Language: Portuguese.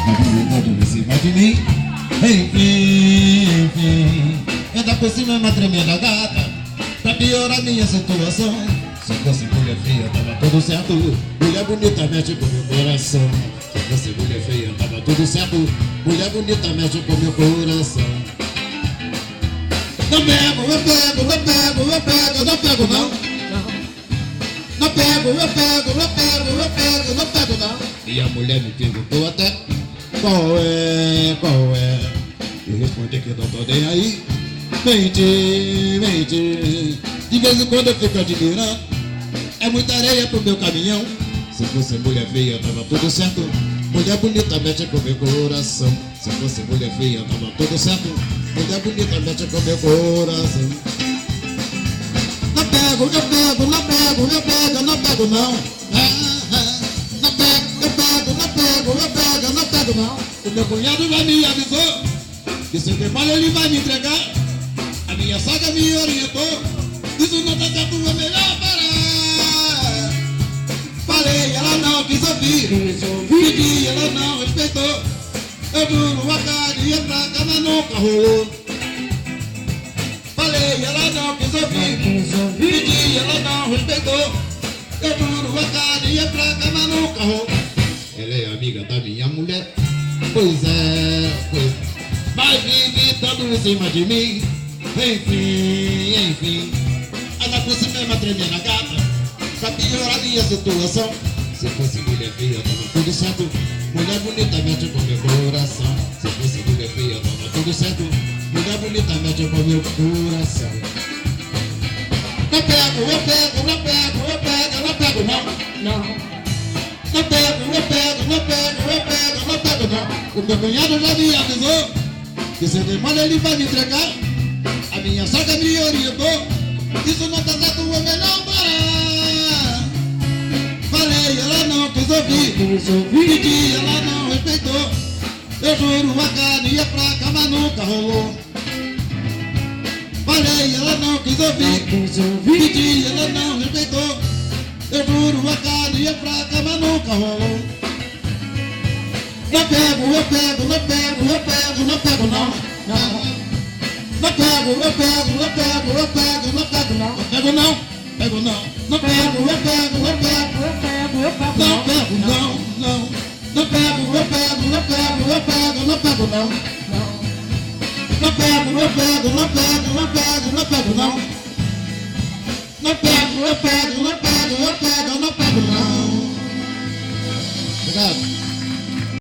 Tá dando em cima de mim. Enfim, enfim. Ainda por cima é uma tremenda gata. Pra piorar minha situação. Se fosse mulher feia, tava tudo certo. Mulher bonita mexe com meu coração. Se fosse mulher feia, tava tudo certo. Mulher bonita mexe com meu coração. Não pego, eu pego, eu pego, eu pego, não pego não. Não pego, eu pego, eu pego, eu pego, não pego não. E a mulher me perguntou até qual é, qual é. Eu respondi que não tô nem aí. Mente, mente. De vez em quando eu fico admirando. É muita areia pro meu caminhão. Se fosse mulher feia, tava tudo certo. Mulher bonita mexe com meu coração. Se fosse mulher feia, tava tudo certo. Mulher bonita mexe com meu coração. Não pego, eu pego, não pego, eu pego, não pego não. Não pego, eu pego, não pego, eu pego, não pego não. O meu cunhado já me avisou que se der mole ele vai me entregar. A minha sogra me orientou. Isso não tá certo, é melhor parar. Falei, ela não quis ouvir. Pedi, ela não respeitou. Eu duro a cara e ia pra cama, nunca rolou. Falei, ela não quis ouvir. Pedi, ela não respeitou. Eu duro a cara e ia pra cama, nunca rolou. Ela é amiga da minha mulher. Pois é, pois é. Mas vive dando em cima de mim. Enfim, enfim. Ela por cima é uma tremenda gata. Pra piorar minha situação. Se fosse mulher feia, tava tudo certo. Mulher bonita mexe com meu coração. Se fosse mulher feia, tava tudo certo. Mulher bonita mexe com meu coração. Não pego, eu pego, não pego, eu pego, não pego não. Não. Não pego, eu pego, não pego, eu pego, não pego não. O meu cunhado já me avisou que se demora ele vai me entregar. A minha sogra me orientou. Isso não tá certo, é melhor parar. Falei, ela não quis ouvir. Pedi, ela não respeitou. Eu juro, a carne ia pra cama, nunca rolou. Falei, ela não quis ouvir. Pedi, ela não respeitou. Eu juro, a carne ia pra cama, nunca rolou. Não pego, eu pego, não pego, eu pego, não pego não. Não pego, eu pego, eu pego, eu pego, não pego não. Pego não, pego não. Não pego, eu pego, eu pego, eu pego, eu pego. Não pego não, não. Não pego, eu pego, eu pego, eu pego, não pego não. Não pego, eu pego, não pego, não pego, não pego não. Não pego, eu pego, não pego, eu pego, não pego não. Obrigado.